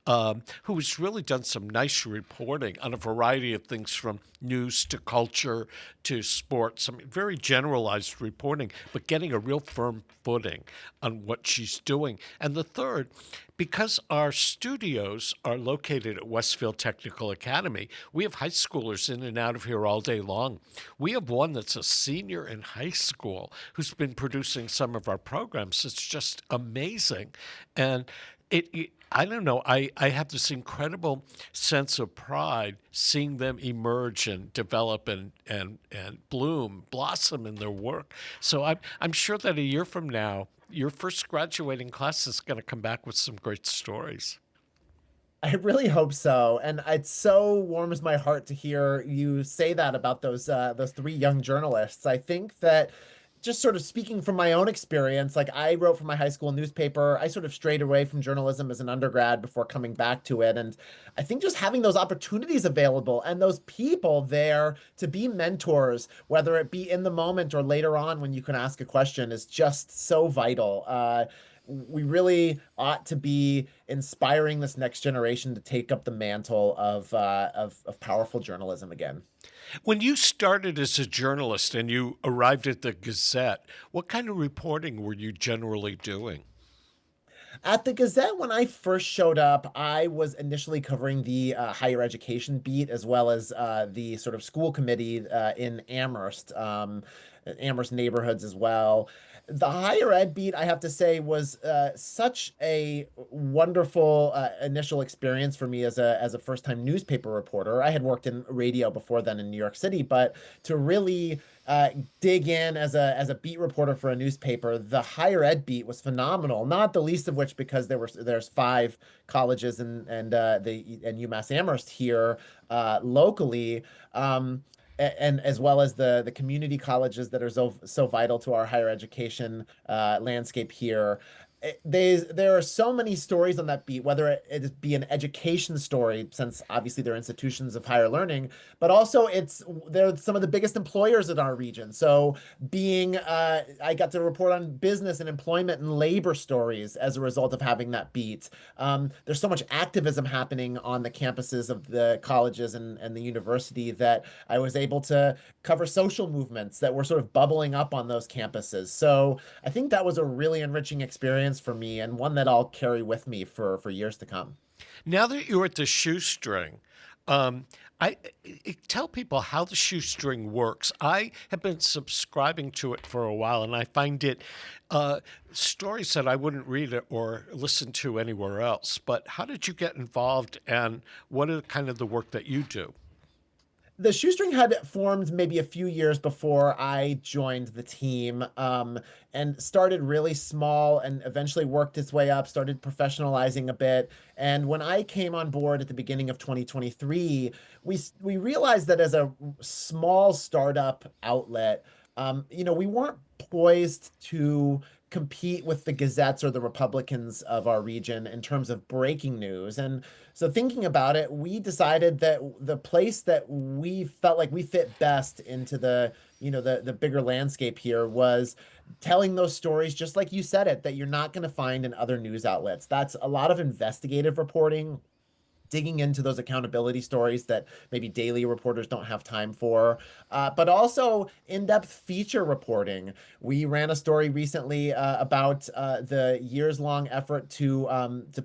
who has really done some nice reporting on a variety of things, from news to culture to sports. I mean, very generalized reporting, but getting a real firm footing on what she's doing. And the third, because our studios are located at Westfield Technical Academy, we have high schoolers in and out of here all day long. We have one that's a senior in high school who's been producing some of our programs. It's just amazing. And I don't know, I have this incredible sense of pride seeing them emerge and develop and bloom, blossom in their work. So I'm sure that a year from now, your first graduating class is going to come back with some great stories. I really hope so, and it so warms my heart to hear you say that about those three young journalists. I think that just sort of speaking from my own experience, like I wrote for my high school newspaper. I sort of strayed away from journalism as an undergrad before coming back to it, and I think just having those opportunities available and those people there to be mentors, whether it be in the moment or later on when you can ask a question, is just so vital. We really ought to be inspiring this next generation to take up the mantle of powerful journalism again. When you started as a journalist and you arrived at the Gazette, what kind of reporting were you generally doing? At the Gazette, when I first showed up, I was initially covering the higher education beat as well as the sort of school committee in Amherst neighborhoods as well. The higher ed beat, I have to say, was such a wonderful initial experience for me as a first-time newspaper reporter. I had worked in radio before then in New York City, but to really dig in as a beat reporter for a newspaper, the higher ed beat was phenomenal. Not the least of which because there's 5 colleges and UMass Amherst here locally. And as well as the community colleges that are so vital to our higher education landscape here. There are so many stories on that beat, whether it be an education story, since obviously they're institutions of higher learning, but also they're some of the biggest employers in our region. So I got to report on business and employment and labor stories as a result of having that beat. There's so much activism happening on the campuses of the colleges and the university that I was able to cover social movements that were sort of bubbling up on those campuses. So I think that was a really enriching experience for me and one that I'll carry with me for years to come. Now that you're at the shoestring, I tell people how the shoestring works. I have been subscribing to it for a while, and I find it stories that I wouldn't read or listen to anywhere else. But how did you get involved, and what are kind of the work that you do? The shoestring had formed maybe a few years before I joined the team, and started really small and eventually worked its way up, started professionalizing a bit. And when I came on board at the beginning of 2023, we realized that as a small startup outlet, we weren't poised to compete with the Gazettes or the Republicans of our region in terms of breaking news. And so thinking about it, we decided that the place that we felt like we fit best into the bigger landscape here was telling those stories, just like you said it, that you're not going to find in other news outlets. That's a lot of investigative reporting, digging into those accountability stories that maybe daily reporters don't have time for, but also in-depth feature reporting. We ran a story recently about the years-long effort to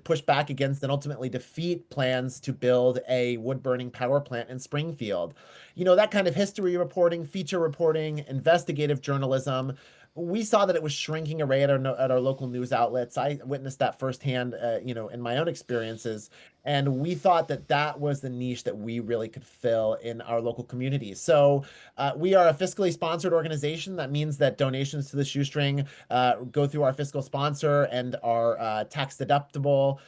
push back against and ultimately defeat plans to build a wood-burning power plant in Springfield. That kind of history reporting, feature reporting, investigative journalism. We saw that it was shrinking away at our local news outlets. I witnessed that firsthand, in my own experiences. And we thought that was the niche that we really could fill in our local communities. So we are a fiscally sponsored organization. That means that donations to the shoestring go through our fiscal sponsor and are tax deductible.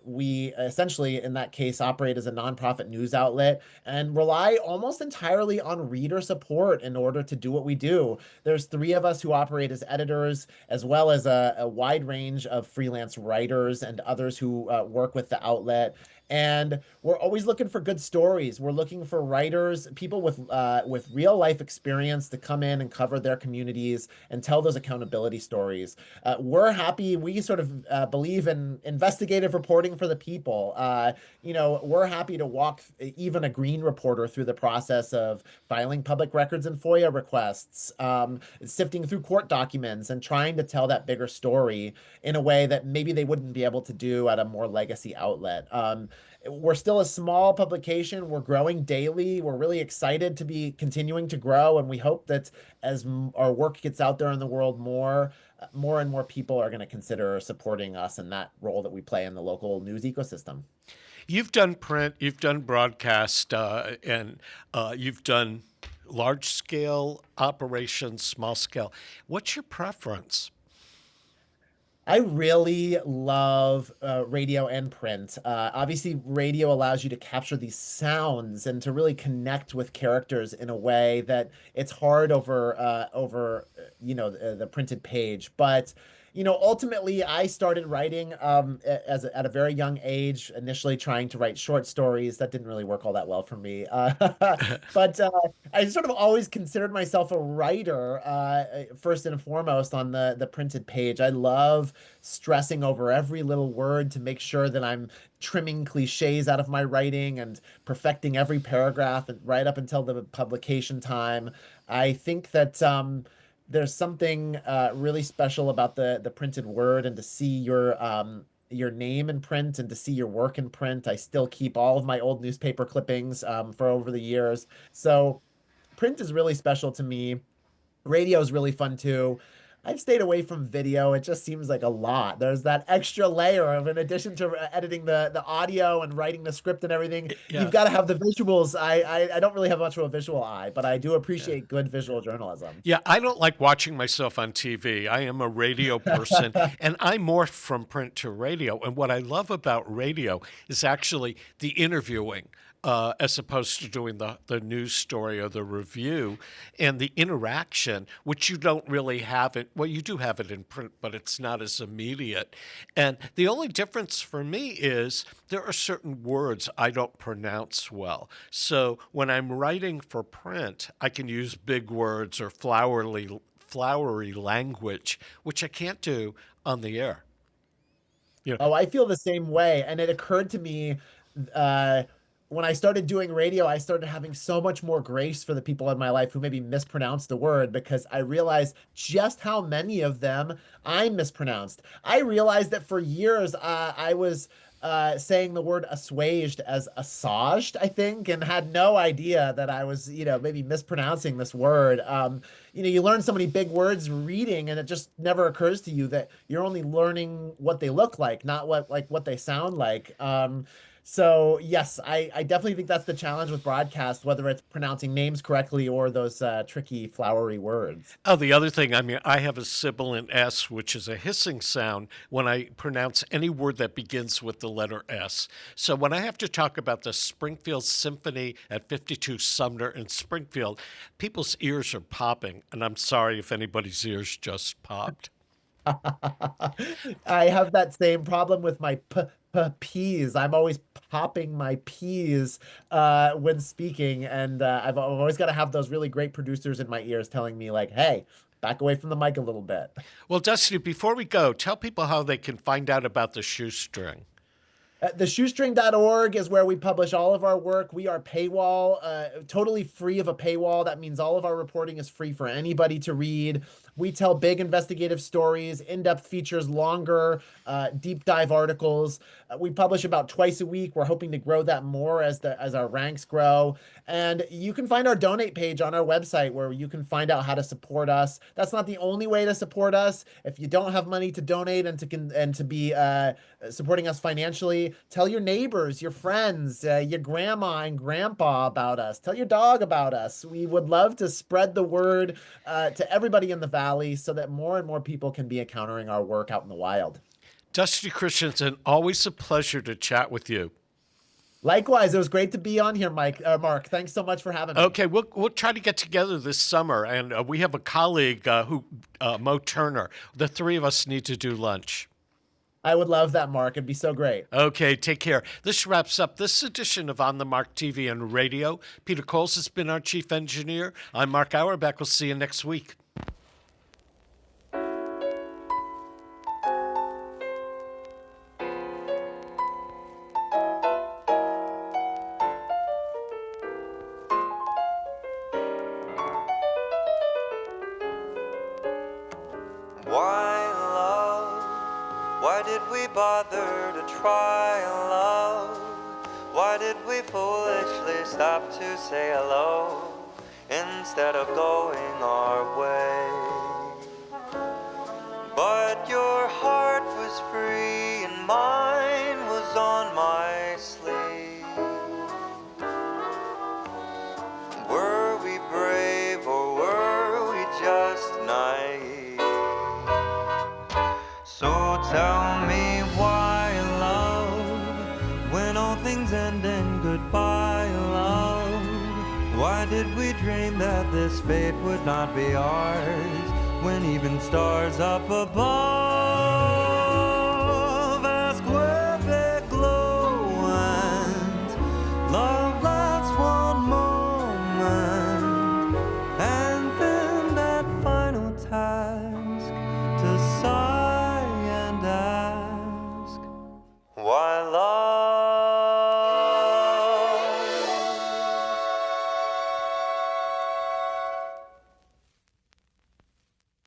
We essentially, in that case, operate as a nonprofit news outlet and rely almost entirely on reader support in order to do what we do. There's 3 of us who operate as editors, as well as a wide range of freelance writers and others who work with the outlet. And we're always looking for good stories. We're looking for writers, people with real life experience to come in and cover their communities and tell those accountability stories. We're happy. We sort of believe in investigative reporting for the people. We're happy to walk even a green reporter through the process of filing public records and FOIA requests, sifting through court documents and trying to tell that bigger story in a way that maybe they wouldn't be able to do at a more legacy outlet. We're still a small publication. We're growing daily. We're really excited to be continuing to grow, and we hope that as our work gets out there in the world, more and more people are going to consider supporting us in that role that we play in the local news ecosystem. You've done print, you've done broadcast, and you've done large-scale operations, small-scale. What's your preference? I really love radio and print. Obviously, radio allows you to capture these sounds and to really connect with characters in a way that it's hard over the printed page. But ultimately, I started writing at a very young age. Initially, trying to write short stories. That didn't really work all that well for me. But I sort of always considered myself a writer first and foremost on the printed page. I love stressing over every little word to make sure that I'm trimming cliches out of my writing and perfecting every paragraph and right up until the publication time. I think that there's something really special about the printed word, and to see your name in print and to see your work in print. I still keep all of my old newspaper clippings for over the years. So print is really special to me. Radio is really fun too. I've stayed away from video. It just seems like a lot. There's that extra layer of, in addition to editing the audio and writing the script and everything, you've got to have the visuals. I don't really have much of a visual eye, but I do appreciate good visual journalism. Yeah, I don't like watching myself on TV. I am a radio person, and I morphed from print to radio. And what I love about radio is actually the interviewing. As opposed to doing the news story or the review, and the interaction, which you don't really have it. Well, you do have it in print, but it's not as immediate. And the only difference for me is there are certain words I don't pronounce well. So when I'm writing for print, I can use big words or flowery language, which I can't do on the air. Oh, I feel the same way. And it occurred to me when I started doing radio, I started having so much more grace for the people in my life who maybe mispronounced the word, because I realized just how many of them I mispronounced. I realized that for years I was saying the word assuaged as assuaged, I think, and had no idea that I was, maybe mispronouncing this word. You learn so many big words reading, and it just never occurs to you that you're only learning what they look like, not what they sound like. So yes, I definitely think that's the challenge with broadcast, whether it's pronouncing names correctly or those tricky, flowery words. Oh, the other thing, I have a sibilant S, which is a hissing sound when I pronounce any word that begins with the letter S. So when I have to talk about the Springfield Symphony at 52 Sumner in Springfield, people's ears are popping, and I'm sorry if anybody's ears just popped. I have that same problem with my P's. I'm always popping my P's when speaking, and I've always got to have those really great producers in my ears telling me, like, hey, back away from the mic a little bit. Well, Dusty, before we go, tell people how they can find out about the Shoestring. Theshoestring.org is where we publish all of our work. We are paywall, totally free of a paywall. That means all of our reporting is free for anybody to read. We tell big investigative stories, in-depth features, longer, deep dive articles. We publish about twice a week. We're hoping to grow that more as our ranks grow. And you can find our donate page on our website where you can find out how to support us. That's not the only way to support us. If you don't have money to donate and to be supporting us financially, tell your neighbors, your friends, your grandma and grandpa about us. Tell your dog about us. We would love to spread the word to everybody in the valley so that more and more people can be encountering our work out in the wild. Dusty Christensen, always a pleasure to chat with you. Likewise, it was great to be on here, Mark. Thanks so much for having me. Okay, we'll try to get together this summer, and we have a colleague Mo Turner. The three of us need to do lunch. I would love that, Mark. It'd be so great. Okay, take care. This wraps up this edition of On the Mark TV and Radio. Peter Coles has been our chief engineer. I'm Mark Auerbach. We'll see you next week. Why did we bother to try love? Why did we foolishly stop to say hello instead of going our way? But your heart was free and mine was on my sleeve. Were we brave or were we just naive? So Why did we dream that this fate would not be ours, when even stars up above